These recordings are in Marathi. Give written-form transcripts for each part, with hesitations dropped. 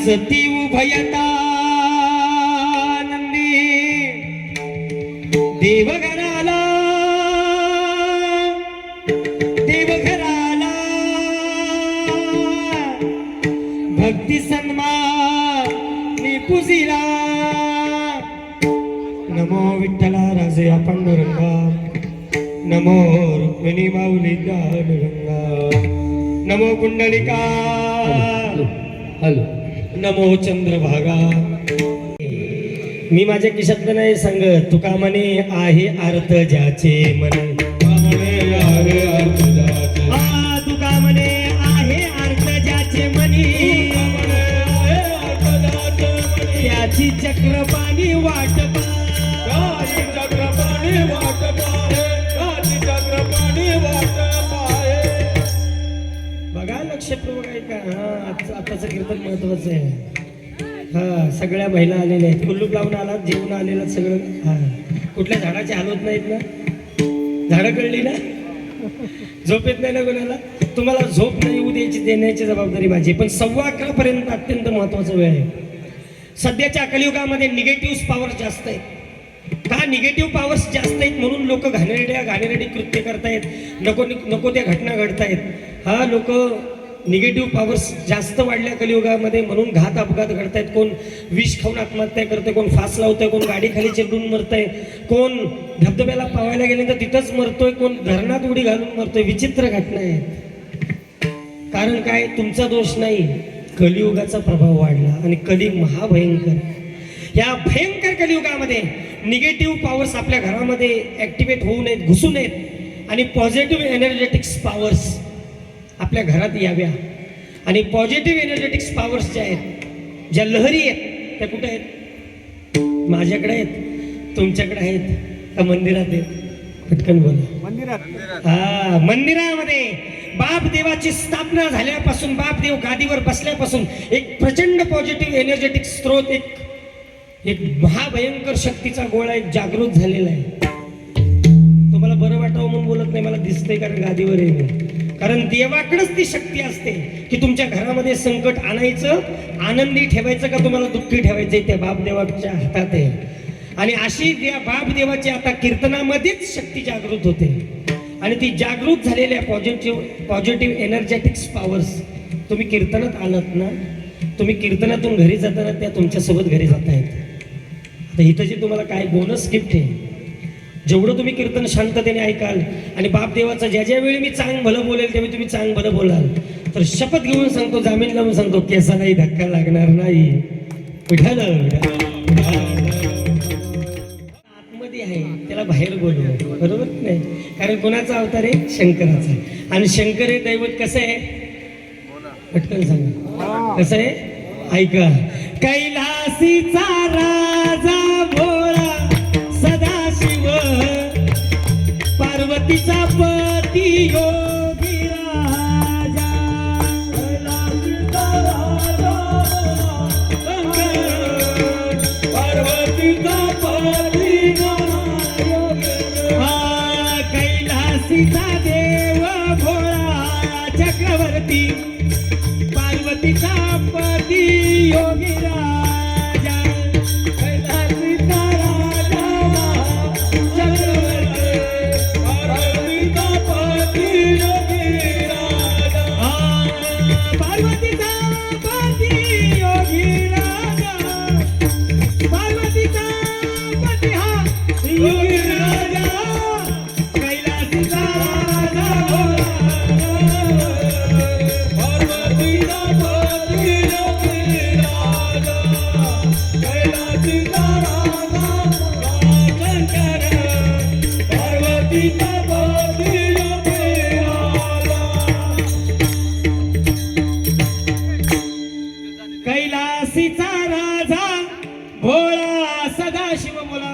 नाचती उभयता नंदी देवघराला देवघराला भक्ती सन्मानी पुजिला नमो विठ्ठला राजे पांडुरंगा नमो रुक्मिणी माऊली ज्ञानगंगा नमो कुंडलिका हॅलो नमो चंद्रभागा मी माझ्या खिशातलं नाही सांगत तुका म्हणे आहे अर्थ ज्याचे म्हणे तुका म्हणे आहे अर्थ ज्याचे म्हणे त्याची चक्रपाणी वाट बघा नक्षत्र बघाय का हा आताचं कीर्तन महत्वाचं आहे हा सगळ्या महिला आलेल्या आहेत कुल्लूप लावून आलात जेवून आलेला सगळं हा कुठल्या झाडाची हालत नाहीत ना झाडं कळली ना झोप येत नाही ना कोणाला तुम्हाला झोप नाही येऊ द्यायची देण्याची जबाबदारी माझी पण 11:15 पर्यंत अत्यंत महत्वाचा वेळ आहे सध्याच्या कलियुगामध्ये निगेटिव्ह पॉवर जास्त आहेत का निगेटिव्ह पॉवर्स जास्त आहेत म्हणून लोक घाणेरडी कृत्य करतायत नको त्या घटना घडतायत हा लोक निगेटिव्ह पॉवर्स जास्त वाढल्या कलियुगामध्ये म्हणून घात अपघात घडतायत कोण विष खाऊन आत्महत्या करतंय कोण फास लावतंय कोण गाडी खाली चिरडून मरतंय कोण धबधब्याला पावायला गेले तर तिथंच मरतोय कोण धरणात उडी घालून मरतोय विचित्र घटना आहेत कारण काय तुमचा दोष नाही कलियुगाचा प्रभाव वाढला आणि कली महाभयंकर या भयंकर कलियुगामध्ये निगेटिव्ह पॉवर्स आपल्या घरामध्ये ऍक्टिव्हेट होऊ नयेत घुसू नयेत आणि पॉझिटिव्ह एनर्जेटिक्स पॉवर्स आपल्या घरात याव्या आणि पॉझिटिव्ह एनर्जेटिक्स पॉवर्स ज्या आहेत ज्या लहरी आहेत त्या कुठे आहेत माझ्याकडे आहेत तुमच्याकडे आहेत का मंदिरात आहेत पटकन बोला मंदिरात हा मंदिरामध्ये बाप देवाची स्थापना झाल्यापासून बाप देव गादीवर बसल्यापासून एक प्रचंड पॉझिटिव्ह एनर्जेटिक स्रोत एक महाभयंकर शक्तीचा गोळा एक जागृत झालेला आहे तुम्हाला बरं वाटावं म्हणून बोलत नाही मला दिसतंय कारण गादीवर आहे कारण देवाकडेच ती शक्ती असते की तुमच्या घरामध्ये संकट आणायचं आनंदी ठेवायचं का तुम्हाला दुःखी ठेवायचं त्या बापदेवाच्या हातात आहे आणि अशी बापदेवाची आता कीर्तनामध्येच शक्ती जागृत होते आणि ती जागृत झालेल्या पॉझिटिव्ह एनर्जेटिक्स पॉवर्स तुम्ही कीर्तनात आलात ना तुम्ही कीर्तनातून घरी जाताना त्या तुमच्यासोबत घरी जात आहेत आता इथं जे तुम्हाला काय बोनस गिफ्ट आहे जेवढं तुम्ही कीर्तन शांततेने ऐकाल आणि बापदेवाचं ज्या वेळी मी चांग भलं बोलेल त्यावेळी तुम्ही चांग भलं बोलाल तर शपथ घेऊन सांगतो जामीन लावून सांगतो केसालाही धक्का लागणार नाही आतमध्ये आहे त्याला बाहेर बोलू बरोबर नाही कारण कोणाचा अवतार आहे शंकराचा आणि शंकर हे दैवत कसं आहे पटकन सांगा कसं आहे ऐका कैलासीचा राजा भोळा सदाशिव पार्वतीचा पती योगी राजा पार्वतीचा पती कैलासीचा देव भोळा चक्रवर्ती पार्वतीचा पती योगी राजा कैलासीचा राजा चक्रवर्ती पार्वतीचा पती योगी राजा पार्वतीचा पती योगी राजा पार्वतीचा पती हा योगी राजा कैलासीचा राजा कैलासीचा राजा भोळा सदाशिव बोला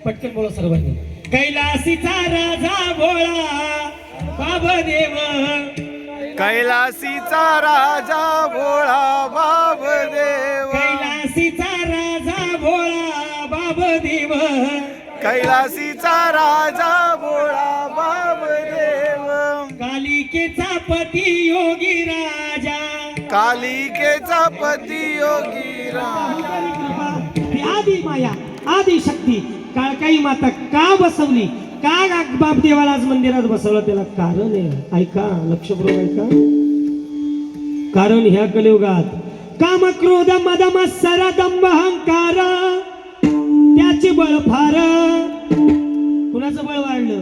पटकन बोला सर्वांनी कैलासीचा राजा भोळा बाबदेव कैलासीचा राजा भोळा बाबदेव कैलासीचा राजा भोळा बाबदेव कैलासीचा राजा भोळा बाबदेव कालिकेचा पती योगी राजा कालिकेचा पती योगी राम. अवतारी कृपा ती आदी माया आदी शक्ती काळकाई माता का बसवली, का बाप देवाला आज मंदिरात बसवलं, त्याला कारण आहे. ऐका, लक्षपूर्वक ऐका. कारण ह्या कलियुगात काम क्रोध मद मत्सर दंभ अहंकार त्याचे बळ फार. कुणाचं बळ वाढलं?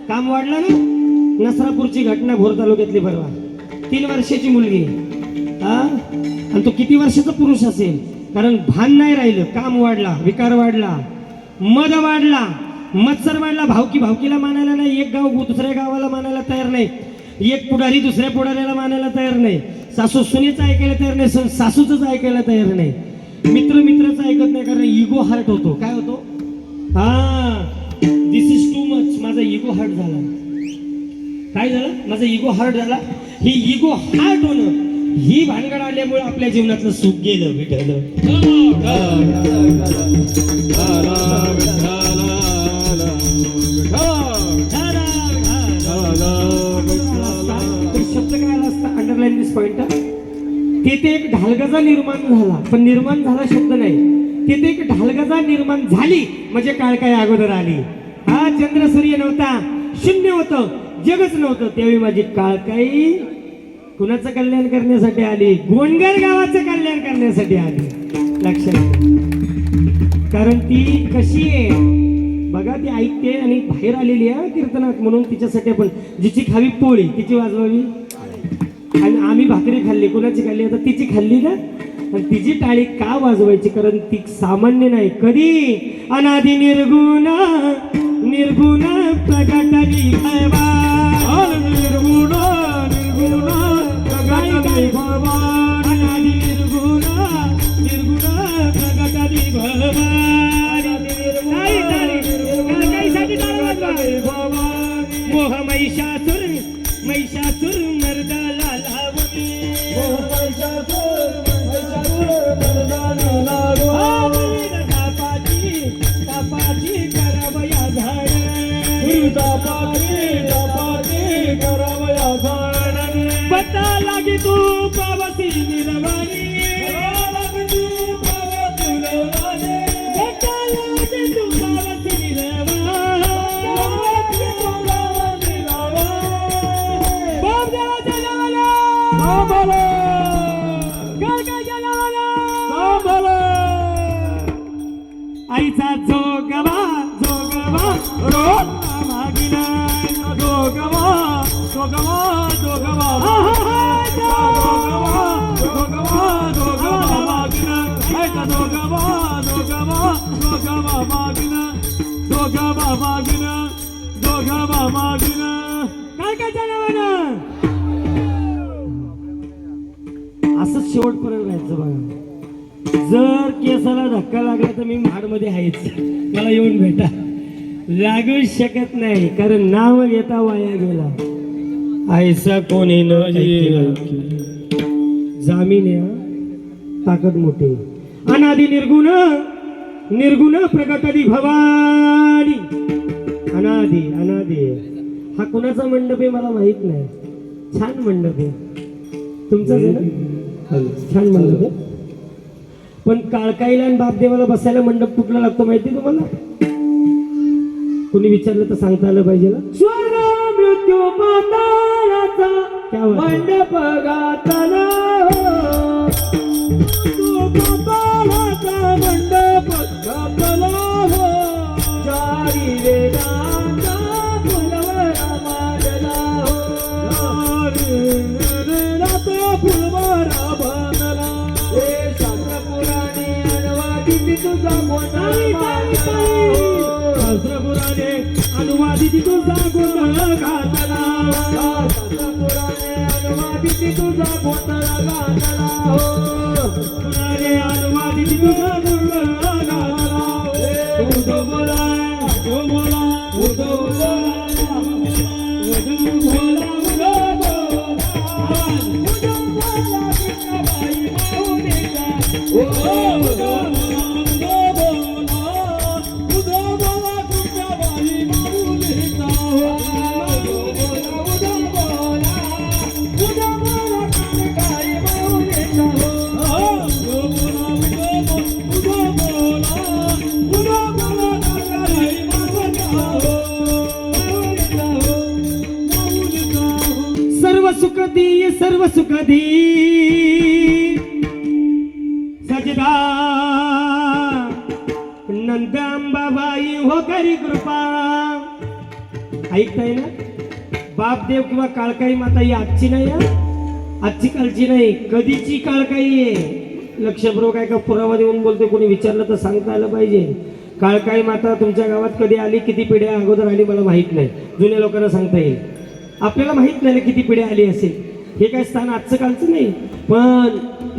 काम वाढलं ना. नसरापूरची घटना भोर तालुक्यातली परवा, 3 वर्षाची मुलगी हा, आणि तो किती वर्षाचा पुरुष असेल, कारण भान नाही राहिलं. काम वाढला, विकार वाढला, मद वाढला, मत्सर वाढला. भावकीला मानायला नाही, एक गाव दुसऱ्या गावाला मानायला तयार नाही, एक पुढारी दुसऱ्या पुढाऱ्याला मानायला तयार नाही, सासू सुनेचं ऐकायला तयार नाही, सासूचंच ऐकायला तयार नाही, मित्राचं ऐकत नाही, कारण इगो हर्ट होतो. काय होतो? दिस इज टू मच. माझा इगो हर्ट झाला. काय झालं? माझा इगो हर्ट झाला. ही इगो हर्ट होणं, ही भानगड आल्यामुळे आपल्या जीवनातलं सुख गेलं. विठ्ठल शब्द काय आला असता? अंडरलाईन दिस पॉइंट. तेथे एक ढालगजा निर्माण झाला, पण निर्माण झाला शब्द नाही, तेथे एक ढालगजा निर्माण झाली म्हणजे काळकाई अगोदर आली. हा चंद्र सूर्य नव्हता, शून्य होतं, जगच नव्हतं. त्यावेळी माझी काळकाई कुणाचं कल्याण करण्यासाठी आली? गोंडगर गावाचं कल्याण करण्यासाठी आली. लक्षात घ्या. कारण ती कशी आहे बघा, ती ऐकते आणि बाहेर आलेली आहे कीर्तनात, म्हणून तिच्यासाठी आपण जिची खावी पोळी तिची वाजवावी. आणि आम्ही भाकरी खाल्ली, कोणाची खाल्ली? आता तिची खाल्ली ना, पण तिची टाळी का वाजवायची? कारण ती सामान्य नाही. कधी? अनादि निर्गुण प्रगटली भगवान, निर्गुण प्रगटली भगवान, अनादि निर्गुण प्रगटली भगवान. मोह महिषासुर मर्दाला लावणी, तापाची करावया झाड, बता लागी तू पावसी निर्वाणी, आईचा जोगवा मागिना, जोगवा मागिना, आईचा जोगवा मागिना. काय नावानं असंच शेवटपर्यंत राहायचं बघा. जर केसाला धक्का लागला तर मी महाडमध्ये आहेच, मला येऊन भेटा. लागूच शकत नाही, कारण नाव घेता वाया गेला. ऐसा कोणी न जामीन आहे, ताकद मोठी. अनादि निर्गुण प्रगटली भवानी. अनादि हा कुणाचा मंडप आहे मला माहित नाही. छान मंडप आहे तुमचाच आहे ना? छान मंडप आहे. पण काळकाईला आणि बापदेवाला बसायला मंडप कुठला लागतो माहिती तुम्हाला? कोणी विचारलं तर सांगता आलं पाहिजे ना. स्वर्ग मृत्यू पाताळाचा मंडप गाताना, पाताळाचा मंडप गाताना, चारी वेदांचा फुलवरा मांडला, फुलवरा बांधला. तुझा शास्त्रपुराणे अनुवादित तुझा गोंधळ घातला, अनुवादित तुझा गोंधळ घातला, पुराणे अनुवादित तुझा गोंधळ घातला. उदो बोला उदो बोला सर्व सुख धी सजदा नंद अंबाबाई हो करी कृपा. ऐकताय ना, बापदेव किंवा काळकाई माता ही आजची नाही हा, आजची कालची नाही, कधीची काळकाई आहे. लक्षपूर्वक काय का पुरावा देऊन बोलते, कोणी विचारलं तर सांगता आलं पाहिजे. काळकाई माता तुमच्या गावात कधी आली, किती पिढ्या अगोदर आली मला माहित नाही, जुन्या लोकांना सांगता येईल. आपल्याला माहित नाही ना किती पिढ्या आली असेल. हे काय स्थान आजचं कालचं नाही, पण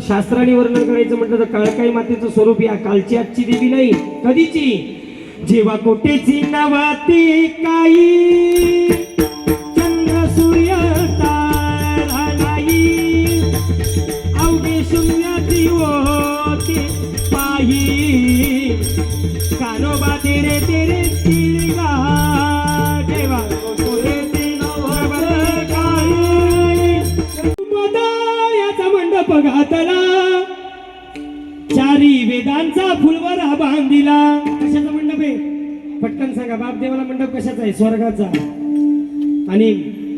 शास्त्राने वर्णन करायचं म्हटलं तर काळकाई मातेचं स्वरूप या कालची आजची देवी नाही, कधीची. जेव्हा कोटेची नवाती काही चंद्र सूर्य तारा नाही, अवघे शून्याची होती पाही, कानोबा तेरे तेरे तिरगा. जेव्हा कोटेची नवाती काही याचा मंडप घातला, चारी वेदांचा फुलवरा बांधिला. कशाचा मंडप आहे पटकन सांगा. बापदेवाला मंडप कशाचा आहे? स्वर्गाचा. आणि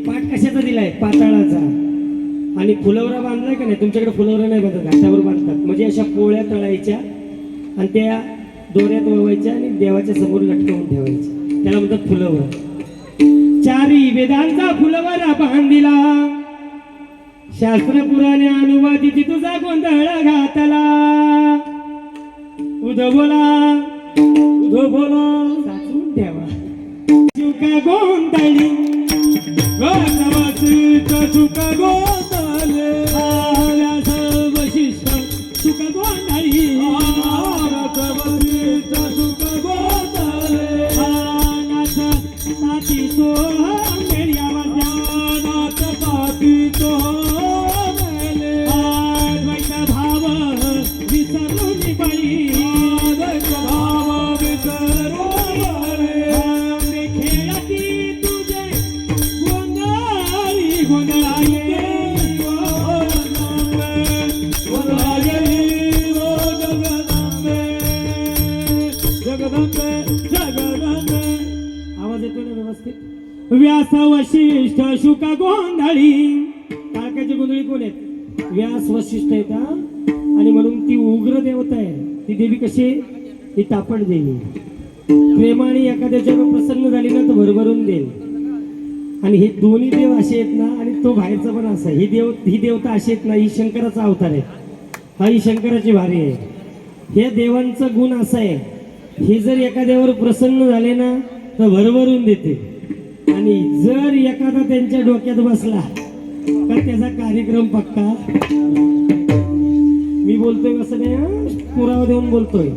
पाठ कशाचा दिलाय? पाताळाचा. आणि फुलवरा बांधलाय का नाही? तुमच्याकडे फुलवरा नाही बांधत, घाटावर बांधतात. म्हणजे अशा पोळ्या तळायच्या आणि त्या दोऱ्यात वळवायच्या आणि देवाच्या समोर लटकवून ठेवायच्या, त्याला म्हणतात फुलवरा. चारी वेदांचा फुलवरा बांधिला, शास्त्र पुराणे अनुवादित तुझा गोंधळ घातला. उद बोला साचून ठेवा चुका गोंधळी, चुका गोंधळे वशिष्ठ चुका गोंधळी, चुका गोंधळे ताती सोहम मेरिया नाथ ताती सोहम भाव विसरून बाई, भाव विसरून खेळती तुझे गोंधळी गोंधळाई आवाज येतो ना व्यवस्थित? व्यास वशिष्ठ शुका गोंधळी. काळकाची गोंधळी कोण आहेत? व्यास वशिष्ठ आहेत. आणि म्हणून ती उग्र देवता आहे. ती देवी कशी आहे? ती तापड देवी. प्रेमाने एखाद्याच्यावर प्रसन्न झाली ना तर भरभरून देईल. आणि हे दोन्ही देव असे आहेत ना, आणि तो बाहेरचा पण असा. ही देवता अशी आहेत ना, ही शंकराचा अवतार आहे. हा ही शंकराची वारी आहे. हे देवांचा गुण असा आहे, हे जर एखाद्यावर प्रसन्न झाले ना तर भरभरून देते. आणि जर एखादा त्यांच्या डोक्यात बसला तर त्याचा कार्यक्रम पक्का. मी बोलतोय कसं नाही, पुरावा देऊन बोलतोय.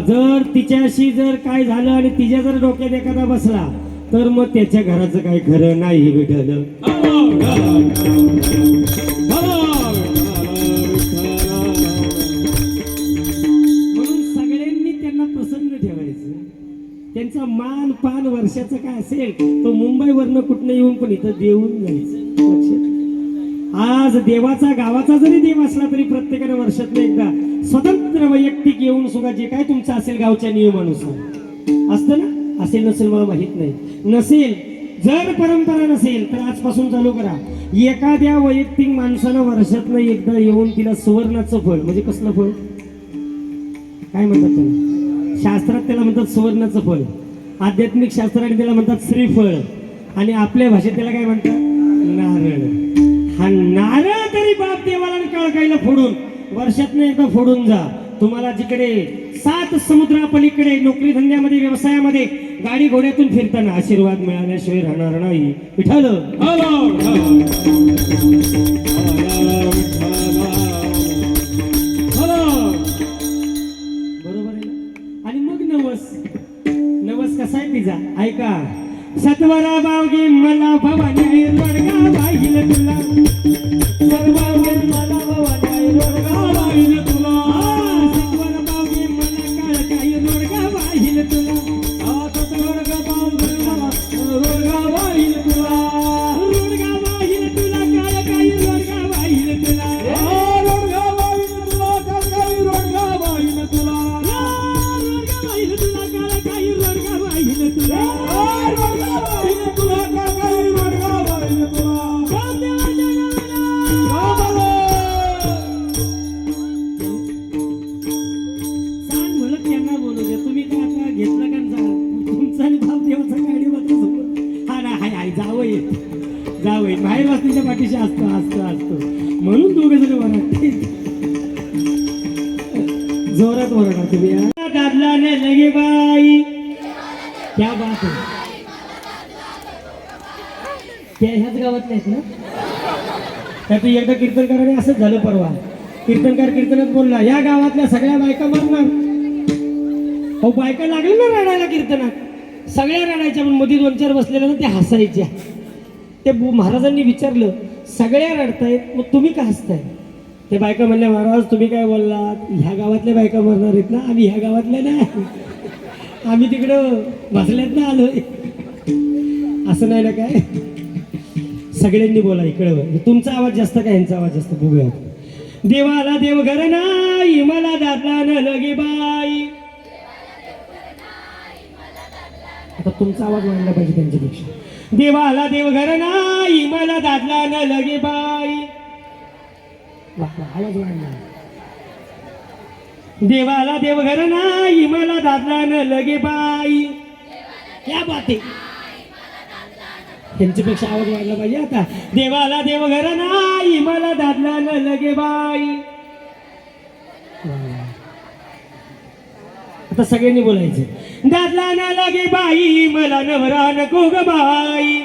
जर तिच्याशी जर काय झालं आणि तिच्या जर डोक्यात एखादा बसला तर मग त्याच्या घराचं काय खरं नाही भेटलं. म्हणून सगळ्यांनी त्यांना प्रसन्न ठेवायचं. त्यांचा मान पान वर्षाचं काय असेल तो मुंबईवरनं कुठनं येऊन पण इथं देऊन जायचं. लक्षात. आज देवाचा गावाचा जरी देव असला तरी प्रत्येकाने वर्षातनं एकदा स्वतंत्र वैयक्तिक येऊन सुद्धा जे काय तुमचं असेल गावच्या नियमानुसार असतं ना. असेल नसेल मला माहित नाही. नसेल जर परंपरा नसेल तर आजपासून चालू करा. एखाद्या वैयक्तिक माणसानं वर्षातनं एकदा येऊन तिला सुवर्णाचं फळ, म्हणजे कसलं फळ काय म्हणतात त्याला? शास्त्रात त्याला म्हणतात सुवर्णाचं फळ, आध्यात्मिक शास्त्राने त्याला म्हणतात श्रीफळ, आणि आपल्या भाषेत त्याला काय म्हणतात? नारळ. हा नारळ तरी बाप देवाला काळकाईला फोडून वर्षातनं एकदा फोडून जा. तुम्हाला जिकडे 7 समुद्रापलीकडे नोकरी धंद्यामध्ये व्यवसायामध्ये गाडी घोड्यातून फिरताना आशीर्वाद मिळाल्याशिवाय राहणार नाही. विठ्ठल बरोबर आहे ना. आणि मग नवस कसा आहे तिचा ऐका. सत्वरा बावगी मला भवानी वडगा वाहिल तुला, सर्वांगे मला भवानी वडगा वाहिल तुला, सत्वरा बावगी मला काळकाई वडगा वाहिल तुला, सत्वरा बावगी मला वडगा वाहिल तुला, वडगा वाहिल तुला काळकाई वडगा वाहिल तुला, वडगा वाहिल तुला काळकाई वडगा वाहिल तुला, वडगा वाहिल तुला काळकाई वडगा वाहिल तुला. तुला जोरात म्हणा तुम्ही हा. दादला ने लगे बाई, क्या बात आहे. त्या ह्याच गावात नाहीत ना? त्यात एकदा कीर्तनकाराने असंच झालं परवा. कीर्तनकार कीर्तनात बोलला, या गावातल्या सगळ्या बायका मरणार. अहो बायका लागल्या ना रडायला कीर्तनात, सगळ्या रडायच्या, पण मध्ये 2-4 बसलेल्या ना त्या हसायच्या. ते महाराजांनी विचारलं, सगळ्या रडतायत मग तुम्ही का हसताय? ते बायका म्हणल्या, महाराज तुम्ही काय बोललात, ह्या गावातल्या बायका मरणार आहेत ना, आम्ही ह्या गावातल्या नाही, आम्ही तिकडं बसल्यात ना आलोय. असं नाही ना काय. सगळ्यांनी बोला इकडं. तुमचा आवाज जास्त का यांचा आवाज जास्त? बघूया. देवाला देव घर नाही, मला दादला न लगे बाई. आता तुमचा आवाज वाढला पाहिजे त्यांच्यापेक्षा. देवाला देव घर नाही, मला दादला न लगे बाई. आवाज वाढला. देवाला देव घर नाही, मला दादला न लगे बाई. क्या बात आहे. त्यांच्यापेक्षा आवाज वाढला पाहिजे. आता देवाला देव घर नाही, मला दादला न लगे बाई. आता सगळ्यांनी बोलायचं, दादला न लगे बाई, मला नवरा नको ग बाई.